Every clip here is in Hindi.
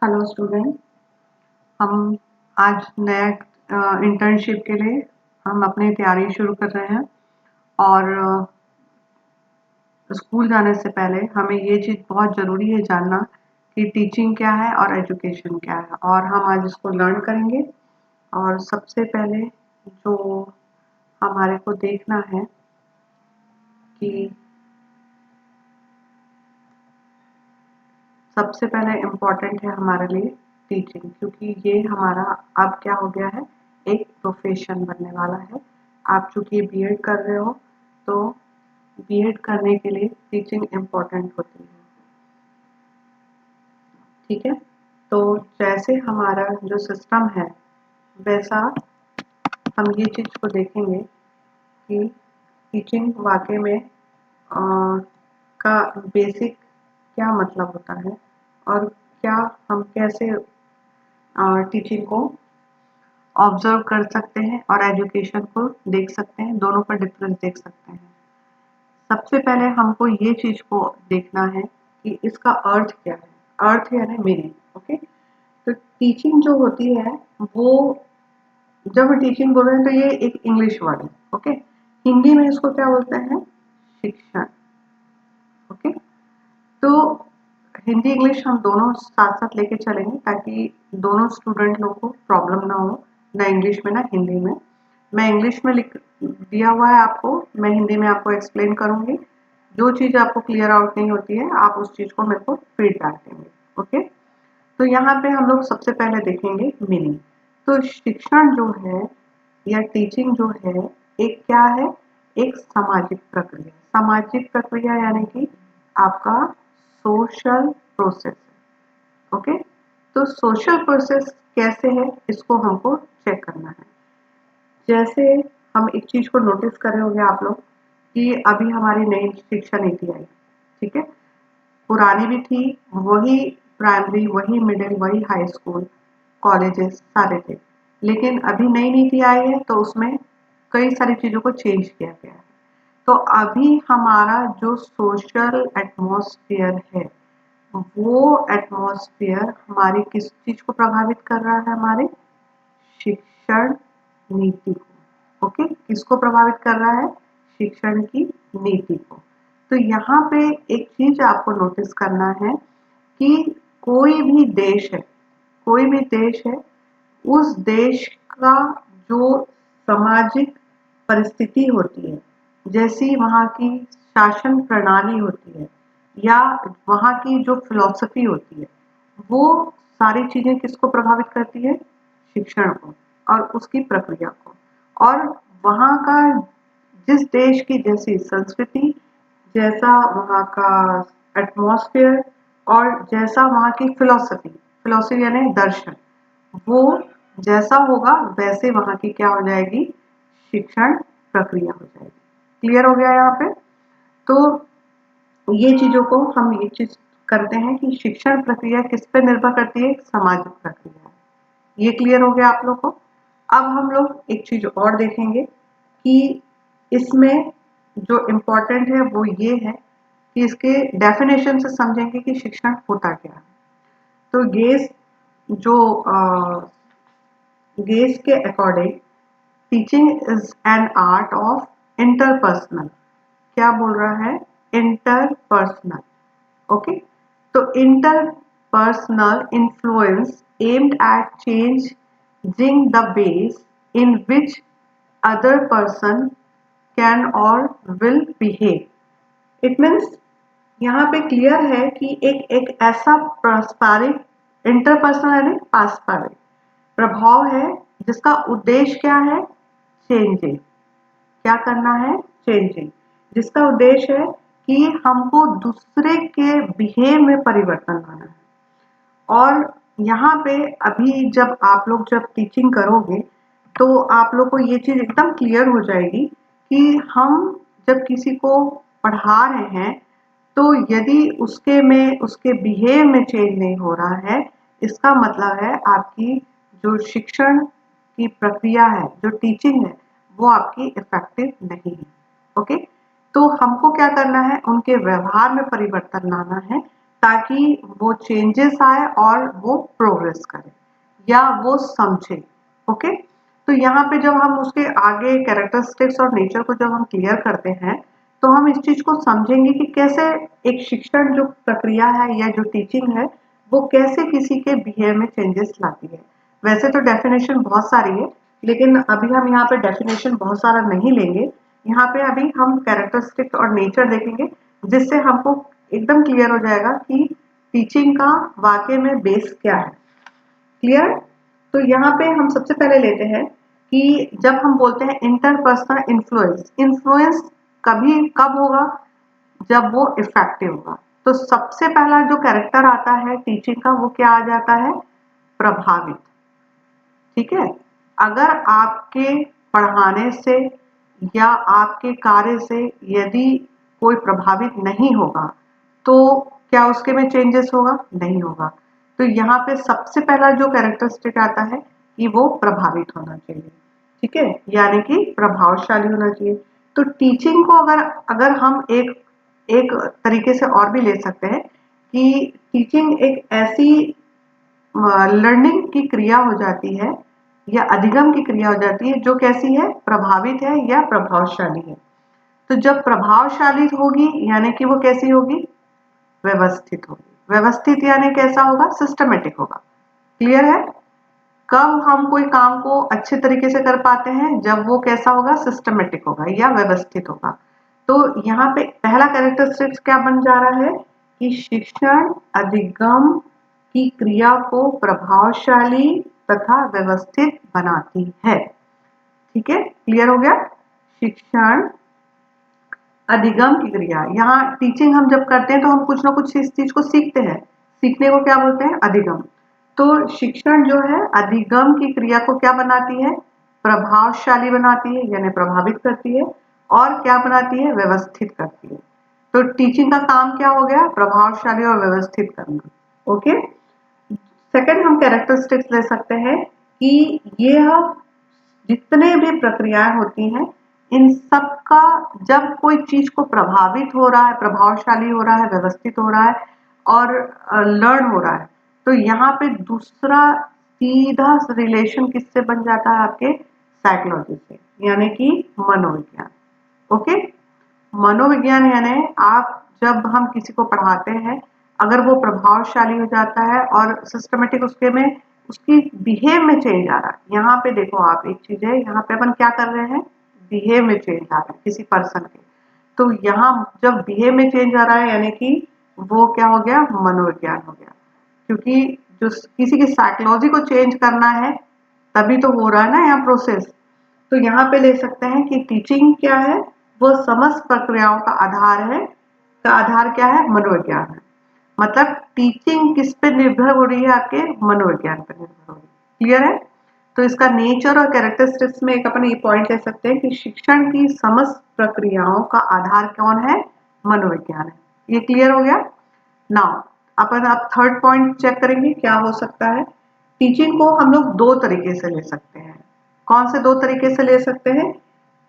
Hello student. हम आज नया इंटर्नशिप के लिए हम अपनी तैयारी शुरू कर रहे हैं और स्कूल जाने से पहले हमें ये चीज़ बहुत ज़रूरी है जानना कि टीचिंग क्या है और एजुकेशन क्या है, और हम आज इसको लर्न करेंगे। और सबसे पहले जो हमारे को देखना है कि सबसे पहले इम्पॉर्टेंट है हमारे लिए टीचिंग, क्योंकि ये हमारा अब क्या हो गया है, एक प्रोफेशन बनने वाला है। आप चूंकि बीएड कर रहे हो तो बीएड करने के लिए टीचिंग इम्पॉर्टेंट होती है। ठीक है, तो जैसे हमारा जो सिस्टम है वैसा हम ये चीज़ को देखेंगे कि टीचिंग वाकई में का बेसिक क्या मतलब होता है और क्या हम कैसे टीचिंग को ऑब्जर्व कर सकते हैं और एजुकेशन को देख सकते हैं, दोनों का डिफरेंस देख सकते हैं। सबसे पहले हमको ये चीज़ को देखना है कि इसका अर्थ क्या है। अर्थ यानी मीनिंग। ओके, तो टीचिंग जो होती है वो, जब टीचिंग बोल रहे हैं तो ये एक इंग्लिश वर्ड है। ओके, हिंदी में इसको क्या बोलते हैं, शिक्षण। ओके, तो हिंदी इंग्लिश हम दोनों साथ साथ लेके चलेंगे ताकि दोनों स्टूडेंट लोग को प्रॉब्लम ना हो, ना इंग्लिश में ना हिंदी में। मैं इंग्लिश में लिख दिया हुआ है आपको, मैं हिंदी में आपको एक्सप्लेन करूंगी। जो चीज़ आपको क्लियर आउट नहीं होती है आप उस चीज़ को मेरे को फीडबैक देंगे। ओके, तो यहाँ पे हम लोग सबसे पहले देखेंगे मीनिंग। तो शिक्षण जो है या टीचिंग जो है, एक क्या है, एक सामाजिक प्रक्रिया। सामाजिक प्रक्रिया यानी कि आपका सोशल प्रोसेस। ओके, तो सोशल प्रोसेस कैसे है इसको हमको चेक करना है। जैसे हम एक चीज को नोटिस कर रहे होंगे आप लोग कि अभी हमारी नई शिक्षा नीति आई। ठीक है, पुरानी भी थी, वही प्राइमरी, वही मिडिल, वही हाई स्कूल, कॉलेजेस सारे थे। लेकिन अभी नई नीति आई है तो उसमें कई सारी चीज़ों को चेंज किया गया है। तो अभी हमारा जो सोशल एटमॉस्फेयर है वो एटमॉस्फेयर हमारी किस चीज़ को प्रभावित कर रहा है, हमारे शिक्षण नीति को। ओके, किसको प्रभावित कर रहा है, शिक्षण की नीति को। तो यहाँ पे एक चीज आपको नोटिस करना है कि कोई भी देश है, कोई भी देश है, उस देश का जो सामाजिक परिस्थिति होती है, जैसी वहाँ की शासन प्रणाली होती है या वहाँ की जो फिलॉसफी होती है, वो सारी चीजें किसको प्रभावित करती है, शिक्षण को और उसकी प्रक्रिया को। और वहाँ का जिस देश की जैसी संस्कृति, जैसा वहाँ का एटमॉस्फेयर और जैसा वहाँ की फिलॉसफी, फिलॉसफी यानी दर्शन, वो जैसा होगा वैसे वहाँ की क्या हो जाएगी, शिक्षण प्रक्रिया हो जाएगी। क्लियर हो गया यहाँ पे। तो ये चीजों को हम ये चीज करते हैं कि शिक्षण प्रक्रिया किस पे निर्भर करती है, सामाजिक प्रक्रिया। ये क्लियर हो गया आप लोग को। अब हम लोग एक चीज और देखेंगे कि इसमें जो इम्पोर्टेंट है वो ये है कि इसके डेफिनेशन से समझेंगे कि शिक्षण होता क्या है। तो गेस जो गेस के according teaching is an art of interpersonal, क्या बोल रहा है, इंटरपर्सनल। ओके, तो interpersonal influence aimed at changing the ways in which other person can or will behave. It means यहाँ पे क्लियर है कि एक एक ऐसा पारस्परिक, इंटरपर्सनल यानी पारस्परिक प्रभाव है जिसका उद्देश्य क्या है, चेंजिंग। क्या करना है, चेंजिंग, जिसका उद्देश्य है कि हमको दूसरे के बिहेव में परिवर्तन लाना है। और यहाँ पे अभी जब आप लोग जब टीचिंग करोगे तो आप लोग को ये चीज एकदम क्लियर हो जाएगी कि हम जब किसी को पढ़ा रहे हैं तो यदि उसके बिहेव में चेंज नहीं हो रहा है, इसका मतलब है आपकी जो शिक्षण की प्रक्रिया है, जो टीचिंग है, वो आपकी इफेक्टिव नहीं है। ओके, तो हमको क्या करना है, उनके व्यवहार में परिवर्तन लाना है, ताकि वो चेंजेस आए और वो प्रोग्रेस करे या वो समझे। ओके, तो यहाँ पे जब हम उसके आगे कैरेक्टरिस्टिक्स और नेचर को जब हम क्लियर करते हैं तो हम इस चीज को समझेंगे कि कैसे एक शिक्षण जो प्रक्रिया है या जो टीचिंग है वो कैसे किसी के बिहेवियर में चेंजेस लाती है। वैसे तो डेफिनेशन बहुत सारी है, लेकिन अभी हम यहाँ पे डेफिनेशन बहुत सारा नहीं लेंगे। यहाँ पे अभी हम कैरेक्टरिस्टिक्स और नेचर देखेंगे, जिससे हमको एकदम क्लियर हो जाएगा कि टीचिंग का वाकई में बेस क्या है। क्लियर? तो यहाँ पे हम सबसे पहले लेते हैं कि जब हम बोलते हैं इंटरपर्सनल इन्फ्लुएंस, इन्फ्लुएंस कभी कब होगा? जब वो इफेक्टिव होगा। तो सबसे पहला जो कैरेक्टर आता है टीचिंग का वो क्या आ जाता है? प्रभावित। ठीक है, अगर आपके पढ़ाने से या आपके कार्य से यदि कोई प्रभावित नहीं होगा तो क्या उसके में चेंजेस होगा? नहीं होगा। तो यहाँ पे सबसे पहला जो कैरेक्टरिस्टिक आता है कि वो प्रभावित होना चाहिए। ठीक है, यानी कि प्रभावशाली होना चाहिए। तो टीचिंग को अगर अगर हम एक एक तरीके से और भी ले सकते हैं कि टीचिंग एक ऐसी लर्निंग की क्रिया हो जाती है या अधिगम की क्रिया हो जाती है जो कैसी है? प्रभावित है या प्रभावशाली है। तो जब प्रभावशाली होगी यानी कि वो कैसी होगी? व्यवस्थित होगी। व्यवस्थित यानी कैसा होगा? सिस्टमेटिक होगा। क्लियर है? कब हम कोई काम को अच्छे तरीके से कर पाते हैं? जब वो कैसा होगा? सिस्टमेटिक होगा या व्यवस्थित होगा। तो यहाँ पे पहला कैरेक्टरिस्टिक्स क्या बन जा रहा है कि शिक्षण अधिगम की क्रिया को प्रभावशाली तथा व्यवस्थित बनाती है। ठीक है, क्लियर हो गया? शिक्षण अधिगम की क्रिया, यहाँ टीचिंग हम जब करते हैं तो हम कुछ ना कुछ इस चीज को सीखते हैं। सीखने को क्या बोलते हैं? अधिगम। तो शिक्षण जो है अधिगम की क्रिया को क्या बनाती है? प्रभावशाली बनाती है यानी प्रभावित करती है। और क्या बनाती है? व्यवस्थित करती है। तो टीचिंग का काम क्या हो गया? प्रभावशाली और व्यवस्थित करना। ओके, सेकंड हम कैरेक्टरिस्टिक्स ले सकते हैं कि ये जितने भी प्रक्रियाएं होती हैं इन सब का जब कोई चीज को प्रभावित हो रहा है, प्रभावशाली हो रहा है, व्यवस्थित हो रहा है और लर्न हो रहा है, तो यहाँ पे दूसरा सीधा रिलेशन किससे बन जाता है? आपके साइकोलॉजी से, यानी कि मनोविज्ञान। ओके, मनोविज्ञान यानी आप जब हम किसी को पढ़ाते हैं अगर वो प्रभावशाली हो जाता है और सिस्टमेटिक उसके में उसकी बिहेव में चेंज आ रहा है। यहाँ पे देखो आप एक चीज है, यहाँ पे अपन क्या कर रहे हैं? बिहेव में चेंज आ रहा है किसी पर्सन के। तो यहाँ जब बिहेव में चेंज आ रहा है यानी कि वो क्या हो गया? मनोविज्ञान हो गया। क्योंकि जो किसी की साइकोलॉजी को चेंज करना है तभी तो हो रहा है ना यहाँ प्रोसेस। तो यहाँ पे ले सकते हैं कि टीचिंग क्या है? वो समस्त प्रक्रियाओं का आधार है। का आधार क्या है? मनोविज्ञान है। मतलब टीचिंग किस पे निर्भर हो रही है? आपके मनोविज्ञान पर निर्भर हो रही है। क्लियर है? तो इसका नेचर और कैरेक्टरिस्टिक्स में एक अपन ये पॉइंट ले सकते हैं कि शिक्षण की समस्त प्रक्रियाओं का आधार कौन है? मनोविज्ञान है। ये क्लियर हो गया? नाउ अपन अब थर्ड पॉइंट चेक करेंगे क्या हो सकता है। टीचिंग को हम लोग दो तरीके से ले सकते हैं। कौन से दो तरीके से ले सकते हैं?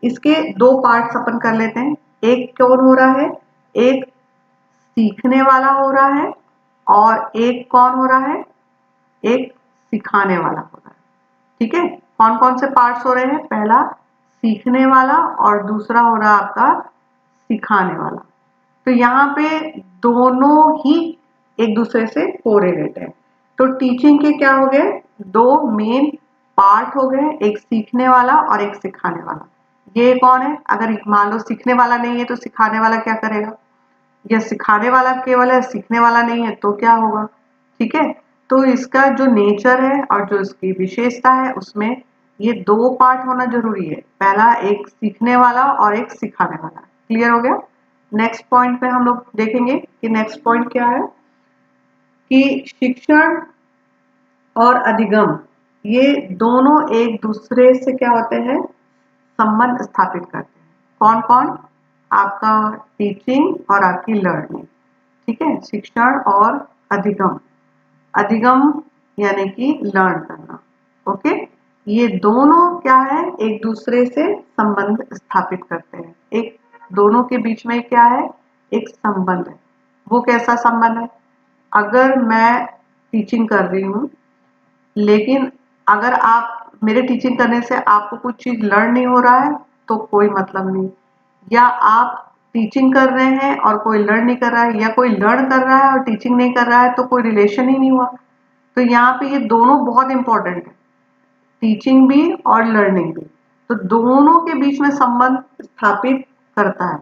इसके दो पार्ट्स अपन कर लेते हैं। एक कौन हो रहा है? एक सीखने वाला हो रहा है और एक कौन हो रहा है? एक सिखाने वाला हो रहा है। ठीक है, कौन कौन से पार्ट्स हो रहे हैं? पहला सीखने वाला और दूसरा हो रहा है आपका सिखाने वाला। तो यहाँ पे दोनों ही एक दूसरे से कोरिलेट है। तो टीचिंग के क्या हो गए? दो मेन पार्ट हो गए, एक सीखने वाला और एक सिखाने वाला। ये कौन है? अगर मान लो सीखने वाला नहीं है तो सिखाने वाला क्या करेगा? या सिखाने वाला केवल है, सीखने वाला नहीं है तो क्या होगा? ठीक है, तो इसका जो नेचर है और जो इसकी विशेषता है उसमें ये दो पार्ट होना जरूरी है। पहला एक सीखने वाला और एक सिखाने वाला। क्लियर हो गया? नेक्स्ट पॉइंट पे हम लोग देखेंगे कि नेक्स्ट पॉइंट क्या है कि शिक्षण और अधिगम ये दोनों एक दूसरे से क्या होते हैं? संबंध स्थापित करते हैं। कौन कौन? आपका टीचिंग और आपकी लर्निंग। ठीक है, शिक्षण और अधिगम। अधिगम यानी कि लर्न करना। ओके, ये दोनों क्या है? एक दूसरे से संबंध स्थापित करते हैं। एक दोनों के बीच में क्या है? एक संबंध है। वो कैसा संबंध है? अगर मैं टीचिंग कर रही हूँ, लेकिन अगर आप मेरे टीचिंग करने से आपको कुछ चीज़ लर्न नहीं हो रहा है तो कोई मतलब नहीं, या आप टीचिंग कर रहे हैं और कोई लर्न नहीं कर रहा है, या कोई लर्न कर रहा है और टीचिंग नहीं कर रहा है, तो कोई रिलेशन ही नहीं हुआ। तो यहाँ पे ये दोनों बहुत इंपॉर्टेंट है, टीचिंग भी और लर्निंग भी। तो दोनों के बीच में संबंध स्थापित करता है,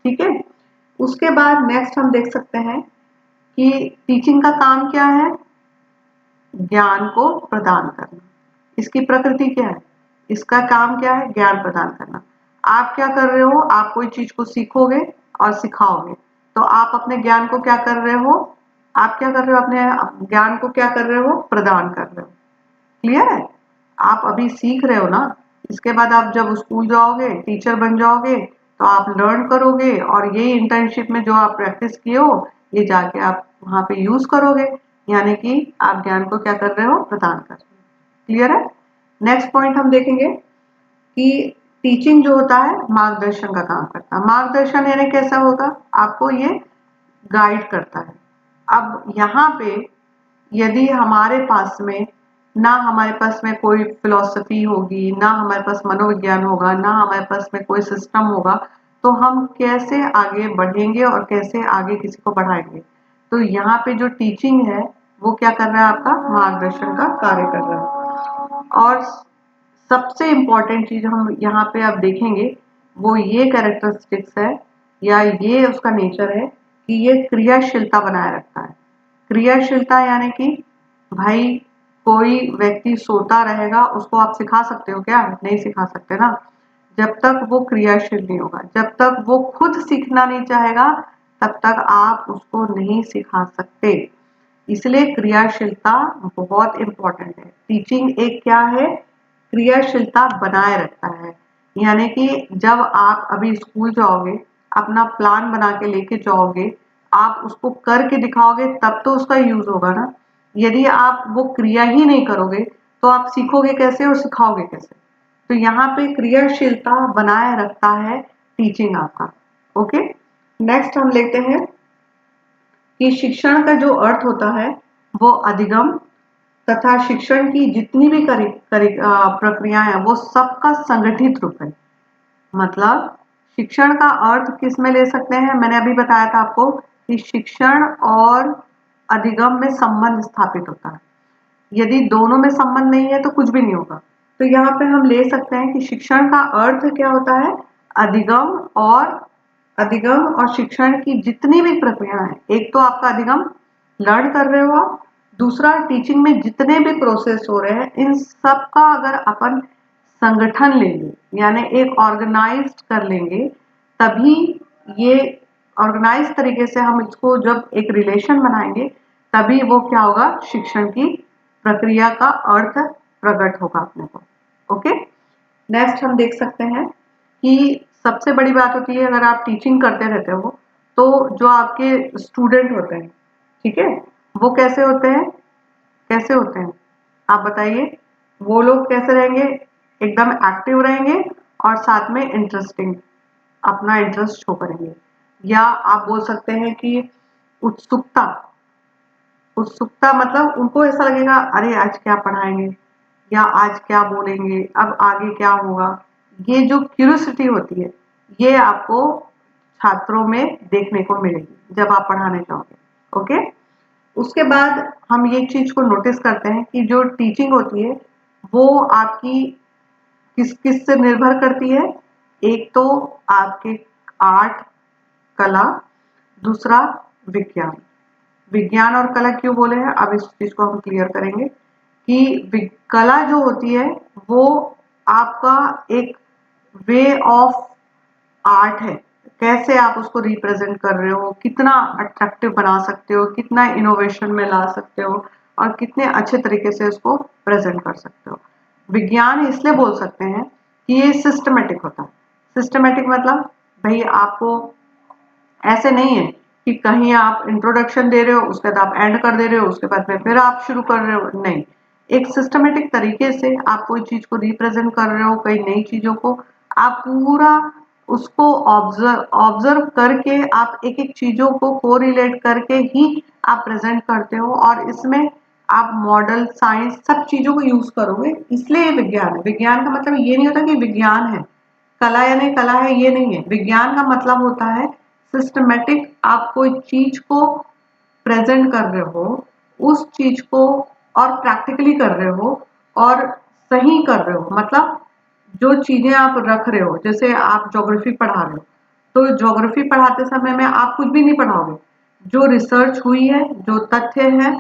ठीक है। उसके बाद नेक्स्ट हम देख सकते हैं कि टीचिंग का काम क्या है, ज्ञान को प्रदान करना। इसकी प्रकृति क्या है, इसका काम क्या है, ज्ञान प्रदान करना। आप क्या कर रहे हो, आप कोई चीज को सीखोगे और सिखाओगे, तो आप अपने ज्ञान को क्या कर रहे हो, आप क्या कर रहे हो, अपने ज्ञान को क्या कर रहे हो, प्रदान कर रहे हो। क्लियर है, आप अभी सीख रहे हो ना, इसके बाद आप जब स्कूल जाओगे, टीचर बन जाओगे, तो आप लर्न करोगे और यही इंटर्नशिप में जो आप प्रैक्टिस किए हो ये जाके आप वहां पे यूज करोगे, यानी कि आप ज्ञान को क्या कर रहे हो, प्रदान कर रहे हो। क्लियर है। नेक्स्ट पॉइंट हम देखेंगे कि टीचिंग जो होता है मार्गदर्शन का काम करता है। मार्गदर्शन यानी कैसा होगा, आपको ये गाइड करता है। अब यहाँ पे यदि हमारे पास में ना हमारे पास में कोई फिलॉसफी होगी, ना हमारे पास मनोविज्ञान होगा, ना हमारे पास में कोई सिस्टम होगा, तो हम कैसे आगे बढ़ेंगे और कैसे आगे किसी को बढ़ाएंगे। तो यहाँ पे जो टीचिंग है वो क्या कर रहा है, आपका मार्गदर्शन का कार्य कर रहा है। और सबसे इम्पोर्टेंट चीज हम यहाँ पे आप देखेंगे वो ये कैरेक्टरिस्टिक्स है या ये उसका नेचर है कि ये क्रियाशीलता बनाए रखता है। क्रियाशीलता यानी कि भाई कोई व्यक्ति सोता रहेगा उसको आप सिखा सकते हो क्या, नहीं सिखा सकते ना, जब तक वो क्रियाशील नहीं होगा, जब तक वो खुद सीखना नहीं चाहेगा तब तक आप उसको नहीं सिखा सकते। इसलिए क्रियाशीलता बहुत इंपॉर्टेंट है। टीचिंग एक क्या है, क्रियाशीलता बनाए रखता है। यानी कि जब आप अभी स्कूल जाओगे, अपना प्लान बना के लेके जाओगे, आप उसको करके दिखाओगे तब तो उसका यूज होगा ना। यदि आप वो क्रिया ही नहीं करोगे तो आप सीखोगे कैसे और सिखाओगे कैसे। तो यहाँ पे क्रियाशीलता बनाए रखता है टीचिंग आपका। ओके, नेक्स्ट हम लेते हैं कि शिक्षण का जो अर्थ होता है वो अधिगम तथा शिक्षण की जितनी भी प्रक्रियाएं हैं वो सबका संगठित रूप है। मतलब शिक्षण का अर्थ किस में ले सकते हैं, मैंने अभी बताया था आपको कि शिक्षण और अधिगम में संबंध स्थापित होता है। यदि दोनों में संबंध नहीं है तो कुछ भी नहीं होगा। तो यहाँ पे हम ले सकते हैं कि शिक्षण का अर्थ क्या होता है, अधिगम और शिक्षण की जितनी भी प्रक्रिया है, एक तो आपका अधिगम लर्न कर रहे हो आप, दूसरा टीचिंग में जितने भी प्रोसेस हो रहे हैं इन सब का अगर अपन संगठन लेंगे यानी एक ऑर्गेनाइज्ड कर लेंगे, तभी ये ऑर्गेनाइज तरीके से हम इसको जब एक रिलेशन बनाएंगे तभी वो क्या होगा, शिक्षण की प्रक्रिया का अर्थ प्रकट होगा अपने को। ओके, नेक्स्ट हम देख सकते हैं कि सबसे बड़ी बात होती है अगर आप टीचिंग करते रहते हो तो जो आपके स्टूडेंट होते हैं, ठीक है, वो कैसे होते हैं, कैसे होते हैं आप बताइए। वो लोग कैसे रहेंगे, एकदम एक्टिव रहेंगे और साथ में इंटरेस्टिंग, अपना इंटरेस्ट शो करेंगे। या आप बोल सकते हैं कि उत्सुकता, उत्सुकता मतलब उनको ऐसा लगेगा अरे आज क्या पढ़ाएंगे या आज क्या बोलेंगे, अब आगे क्या होगा। ये जो क्यूरियोसिटी होती है ये आपको छात्रों में देखने को मिलेगी जब आप पढ़ाने जाओगे। ओके, उसके बाद हम ये चीज को नोटिस करते हैं कि जो टीचिंग होती है वो आपकी किस किस से निर्भर करती है। एक तो आपके आर्ट, कला, दूसरा विज्ञान। विज्ञान और कला क्यों बोले हैं, अब इस चीज को हम क्लियर करेंगे कि कला जो होती है वो आपका एक वे ऑफ आर्ट है, कैसे आप उसको रिप्रेजेंट कर रहे हो, कितना अट्रैक्टिव बना सकते हो, कितना इनोवेशन में ला सकते हो और कितने अच्छे तरीके से उसको प्रेजेंट कर सकते हो। विज्ञान इसलिए बोल सकते हैं कि ये सिस्टमेटिक होता है। सिस्टमेटिक मतलब भाई आपको ऐसे नहीं है कि कहीं आप इंट्रोडक्शन दे रहे हो उसके बाद आप एंड कर दे रहे हो उसके बाद में फिर आप शुरू कर रहे हो, नहीं, एक सिस्टमेटिक तरीके से आप कोई चीज को रिप्रेजेंट कर रहे हो, कई नई चीजों को आप पूरा उसको ऑब्जर्व करके आप एक एक चीजों को कोरिलेट करके ही आप प्रेजेंट करते हो, और इसमें आप मॉडल साइंस सब चीजों को यूज करोगे, इसलिए ये विज्ञान है। विज्ञान का मतलब ये नहीं होता कि विज्ञान है, कला यानी कला है, ये नहीं है। विज्ञान का मतलब होता है सिस्टमेटिक, आप कोई चीज को प्रेजेंट कर रहे हो, उस चीज को और प्रैक्टिकली कर रहे हो और सही कर रहे हो। मतलब जो चीजें आप रख रहे हो, जैसे आप ज्योग्राफी पढ़ा रहे हो, तो ज्योग्राफी पढ़ाते समय में आप कुछ भी नहीं पढ़ाओगे, जो रिसर्च हुई है, जो तथ्य है,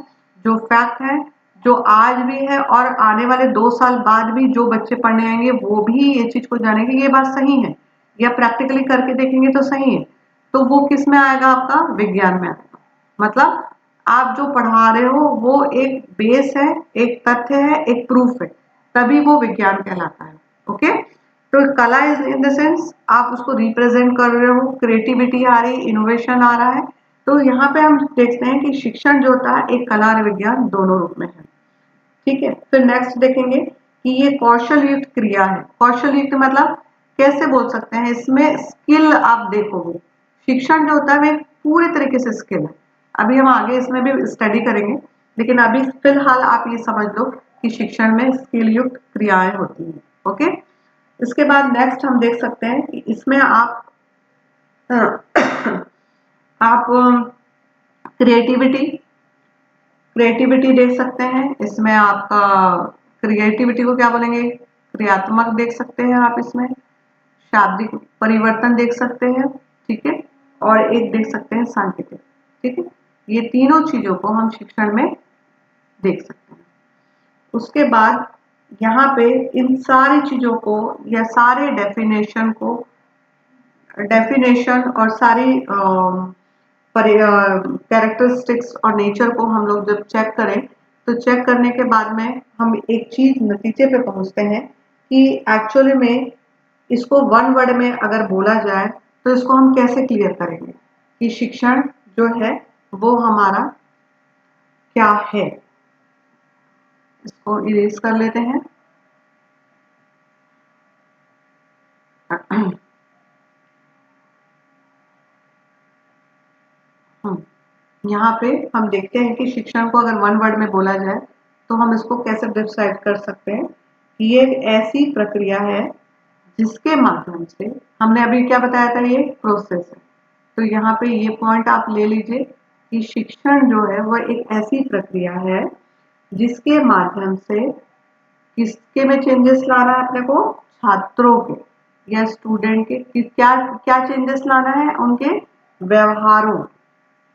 जो फैक्ट है, जो आज भी है और आने वाले 2 साल बाद भी जो बच्चे पढ़ने आएंगे वो भी ये चीज को जानेंगे ये बात सही है, या प्रैक्टिकली करके देखेंगे तो सही है। तो वो किस में आएगा? आपका विज्ञान में आएगा। मतलब आप जो पढ़ा रहे हो वो एक बेस है, एक तथ्य है, एक प्रूफ है, तभी वो विज्ञान कहलाता है। ओके, तो कला इज इन द सेंस आप उसको रिप्रेजेंट कर रहे हो, क्रिएटिविटी आ रही, इनोवेशन आ रहा है। तो यहाँ पे हम देखते हैं कि शिक्षण जो होता है एक कला और विज्ञान दोनों रूप में है। ठीक है, फिर नेक्स्ट देखेंगे कि ये कौशल युक्त क्रिया है। कौशल युक्त मतलब कैसे बोल सकते हैं, इसमें स्किल आप देखोगे। शिक्षण जो होता है वो पूरे तरीके से स्किल है। अभी हम आगे इसमें भी स्टडी करेंगे, लेकिन अभी फिलहाल आप ये समझ लो कि शिक्षण में स्किल युक्त क्रियाएं होती हैं। ओके, इसके बाद नेक्स्ट हम देख सकते हैं कि इसमें आप क्रिएटिविटी क्रिएटिविटी देख सकते हैं। इसमें आपका क्रिएटिविटी को क्या बोलेंगे? क्रियात्मक देख सकते हैं आप, इसमें शाब्दिक परिवर्तन देख सकते हैं। ठीक है, और एक देख सकते हैं सांकेतिक। ठीक है, ये तीनों चीजों को हम शिक्षण में देख सकते हैं। उसके बाद यहाँ पे इन सारी चीजों को या सारे डेफिनेशन और सारी कैरेक्टरिस्टिक्स और नेचर को हम लोग जब चेक करें, तो चेक करने के बाद में हम एक चीज नतीजे पे पहुंचते हैं कि एक्चुअली में इसको वन वर्ड में अगर बोला जाए तो इसको हम कैसे क्लियर करेंगे कि शिक्षण जो है वो हमारा क्या है। इसको इरेज कर लेते हैं। यहाँ पे हम देखते हैं कि शिक्षण को अगर वन वर्ड में बोला जाए तो हम इसको कैसे डिस्क्राइब कर सकते हैं कि ये एक ऐसी प्रक्रिया है जिसके माध्यम से, हमने अभी क्या बताया था, ये प्रोसेस है। तो यहाँ पे ये पॉइंट आप ले लीजिए कि शिक्षण जो है वह एक ऐसी प्रक्रिया है जिसके माध्यम से किसके में चेंजेस लाना है अपने को? छात्रों के या स्टूडेंट के क्या क्या चेंजेस लाना है? उनके व्यवहारों।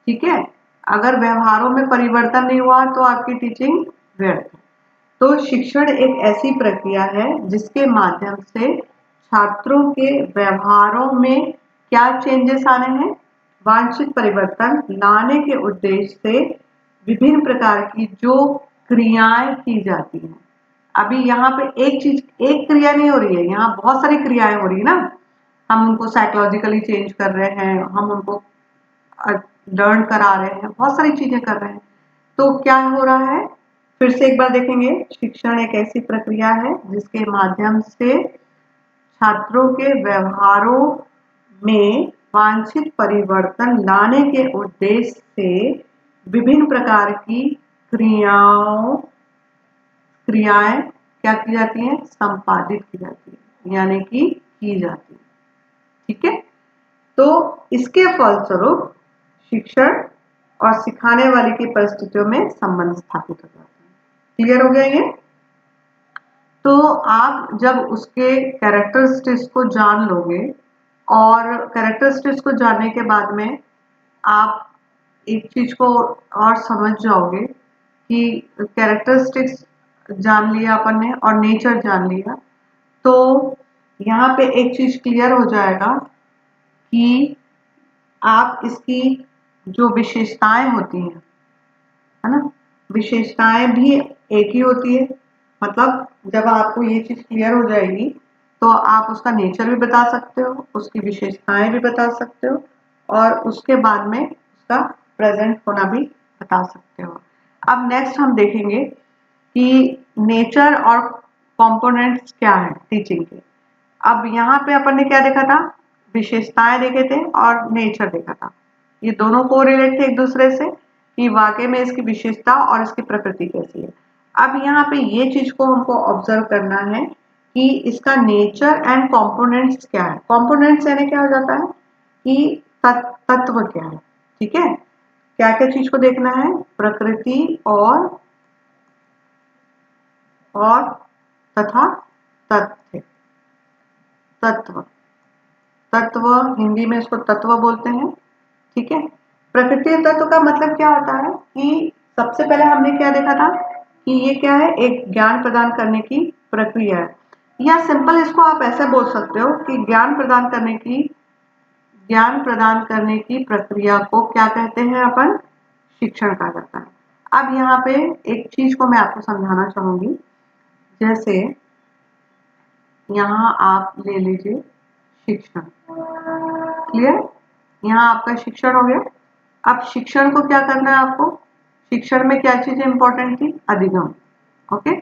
ठीक है, अगर व्यवहारों में परिवर्तन नहीं हुआ तो आपकी टीचिंग व्यर्थ है। तो शिक्षण एक ऐसी प्रक्रिया है जिसके माध्यम से छात्रों के व्यवहारों में क्या चेंजेस आने हैं? वांछित परिवर्तन लाने के उद्देश्य से विभिन्न प्रकार की जो क्रियाएं की जाती हैं। अभी यहाँ पे एक क्रिया नहीं हो रही है, यहाँ बहुत सारी क्रियाएं हो रही है ना। हम उनको साइकोलॉजिकली चेंज कर रहे हैं, हम उनको लर्न करा रहे हैं, बहुत सारी चीजें कर रहे हैं। तो क्या हो रहा है, फिर से एक बार देखेंगे। शिक्षण एक ऐसी प्रक्रिया है जिसके माध्यम से छात्रों के व्यवहारों में वांछित परिवर्तन लाने के उद्देश्य से विभिन्न प्रकार की क्रियाएं क्या की जाती हैं? संपादित की जाती है, यानी कि की जाती है। ठीक है, तो इसके फलस्वरूप शिक्षण और सिखाने वाले की परिस्थितियों में संबंध स्थापित हो जाते हैं। क्लियर हो गया ये? तो आप जब उसके कैरेक्टरिस्टिक्स को जान लोगे, और कैरेक्टरिस्टिक्स को जानने के बाद में आप एक चीज को और समझ जाओगे कि कैरेक्टरिस्टिक्स जान लिया अपन ने और नेचर जान लिया, तो यहाँ पे एक चीज क्लियर हो जाएगा कि आप इसकी जो विशेषताएं होती हैं, है ना, विशेषताएं भी एक ही होती है। मतलब जब आपको ये चीज क्लियर हो जाएगी तो आप उसका नेचर भी बता सकते हो, उसकी विशेषताएं भी बता सकते हो, और उसके बाद में उसका प्रेजेंट होना भी बता सकते हो। अब नेक्स्ट हम देखेंगे कि नेचर और कंपोनेंट्स क्या है टीचिंग के। अब यहाँ पे अपन ने क्या देखा था? विशेषताएं देखे थे और नेचर देखा था। ये दोनों को रिलेट थे एक दूसरे से कि वाकई में इसकी विशेषता और इसकी प्रकृति कैसी है। अब यहाँ पे ये चीज को हमको ऑब्जर्व करना है कि इसका नेचर एंड कंपोनेंट्स क्या है। कंपोनेंट्स यानी क्या हो जाता है कि तत्व क्या है। ठीक है, क्या क्या चीज को देखना है, प्रकृति और तथा तथ्य। तत्व, तत्व हिंदी में इसको तत्व बोलते हैं। ठीक है, प्रकृति तत्व का मतलब क्या होता है कि सबसे पहले हमने क्या देखा था कि ये क्या है, एक ज्ञान प्रदान करने की प्रक्रिया है। या सिंपल इसको आप ऐसे बोल सकते हो कि ज्ञान प्रदान करने की प्रक्रिया को क्या कहते हैं अपन, शिक्षण कहा जाता है। अब यहाँ पे एक चीज को मैं आपको समझाना चाहूंगी। जैसे यहाँ आप ले लीजिए शिक्षण, क्लियर, यहाँ आपका शिक्षण हो गया। अब शिक्षण को क्या करना है आपको, शिक्षण में क्या चीजें इंपॉर्टेंट थी, अधिगम। ओके,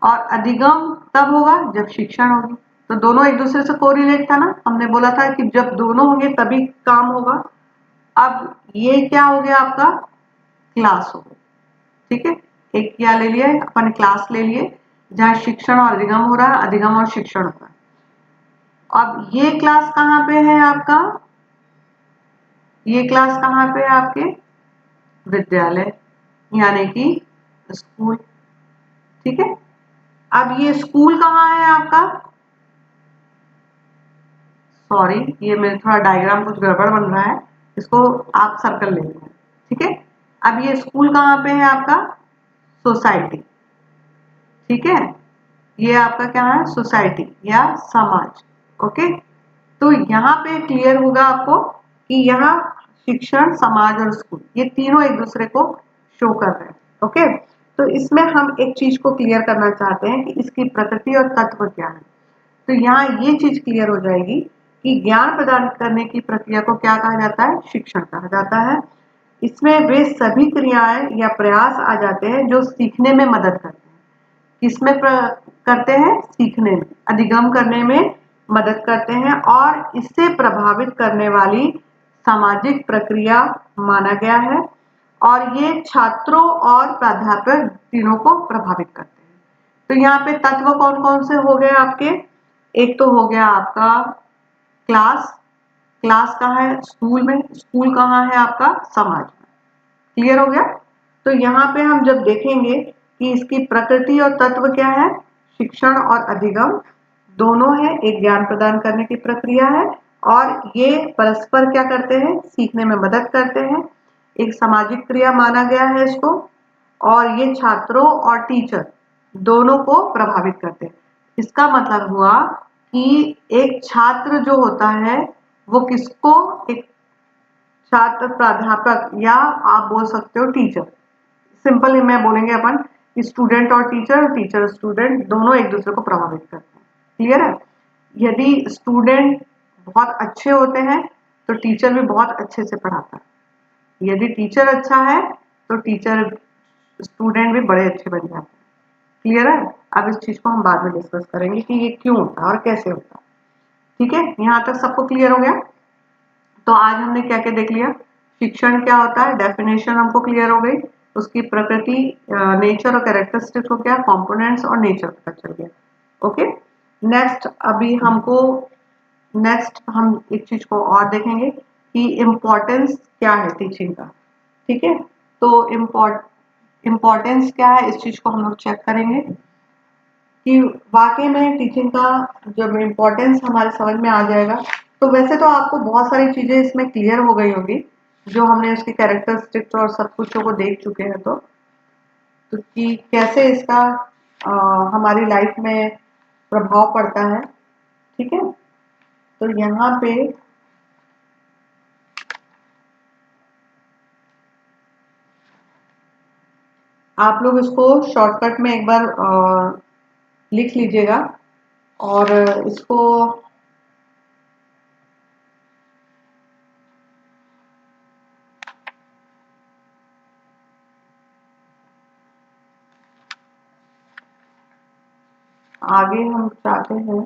और अधिगम तब होगा जब शिक्षण होगी। तो दोनों एक दूसरे से कोरिलेट था ना, हमने बोला था कि जब दोनों होंगे तभी काम होगा। अब ये क्या हो गया आपका, क्लास हो गया। ठीक है, एक क्या ले लिया अपन, क्लास ले लिए जहाँ शिक्षण और अधिगम हो रहा है, अधिगम और शिक्षण हो रहा है। अब ये क्लास कहाँ पे है आपका, ये क्लास कहाँ पे है आपके, विद्यालय यानी कि स्कूल। ठीक है, अब ये स्कूल कहाँ है आपका, सॉरी ये मेरे थोड़ा डायग्राम कुछ गड़बड़ बन रहा है, इसको आप सर्कल ले लें। ठीक है, अब ये स्कूल कहाँ पे है आपका, सोसाइटी। ठीक है, ये आपका क्या है, सोसाइटी या समाज। ओके, तो यहाँ पे क्लियर होगा आपको कि यहाँ शिक्षण, समाज और स्कूल ये तीनों एक दूसरे को शो कर रहे हैं। ओके, तो इसमें हम एक चीज को क्लियर करना चाहते हैं कि इसकी प्रकृति और तत्व क्या है। तो यहाँ ये चीज क्लियर हो जाएगी कि ज्ञान प्रदान करने की प्रक्रिया को क्या कहा जाता है, शिक्षण कहा जाता है। इसमें वे सभी क्रियाएं या प्रयास आ जाते हैं जो सीखने में मदद करते हैं। किसमें करते हैं, सीखने में, अधिगम करने में मदद करते हैं और इससे प्रभावित करने वाली सामाजिक प्रक्रिया माना गया है। और ये छात्रों और प्राध्यापक तीनों को प्रभावित करते हैं। तो यहाँ पे तत्व कौन कौन से हो गए आपके, एक तो हो गया आपका क्लास, क्लास कहाँ है, स्कूल में, स्कूल कहाँ है आपका, समाज में। क्लियर हो गया। तो यहाँ पे हम जब देखेंगे कि इसकी प्रकृति और तत्व क्या है, शिक्षण और अधिगम दोनों है, एक ज्ञान प्रदान करने की प्रक्रिया है और ये परस्पर क्या करते हैं, सीखने में मदद करते हैं, एक सामाजिक क्रिया माना गया है इसको, और ये छात्रों और टीचर दोनों को प्रभावित करते हैं। इसका मतलब हुआ कि एक छात्र जो होता है वो किसको, एक छात्र प्राध्यापक या आप बोल सकते हो टीचर, सिंपल में बोलेंगे अपन कि स्टूडेंट और टीचर स्टूडेंट दोनों एक दूसरे को प्रभावित करते हैं। क्लियर है, यदि स्टूडेंट बहुत अच्छे होते हैं तो टीचर भी बहुत अच्छे से पढ़ाता है, यदि टीचर अच्छा है तो टीचर स्टूडेंट भी बड़े अच्छे बन जाते हैं। क्लियर है, अब इस चीज को हम बाद में डिस्कस करेंगे कि ये क्यों होता है और कैसे होता है। ठीक है, यहाँ तक सबको क्लियर हो गया। तो आज हमने क्या क्या देख लिया, शिक्षण क्या होता है, डेफिनेशन हमको क्लियर हो गई, उसकी प्रकृति, नेचर और कैरेक्टरिस्टिक्स हो गया, कंपोनेंट्स और नेचर पता चल गया। ओके, नेक्स्ट अभी हमको, नेक्स्ट हम एक चीज को और देखेंगे कि इम्पोर्टेंस क्या है टीचिंग का। ठीक है, तो इम्पोर्टेंस क्या है इस चीज को हम लोग चेक करेंगे कि वाकई में टीचिंग का जब इम्पोर्टेंस हमारे समझ में आ जाएगा। तो वैसे तो आपको बहुत सारी चीजें इसमें क्लियर हो गई होगी जो हमने उसकी कैरेक्टरिस्टिक्स और सब कुछ को देख चुके हैं। तो कि कैसे इसका हमारी लाइफ में प्रभाव पड़ता है। ठीक है, तो यहाँ पे आप लोग इसको शॉर्टकट में एक बार लिख लीजिएगा और इसको आगे हम चाहते हैं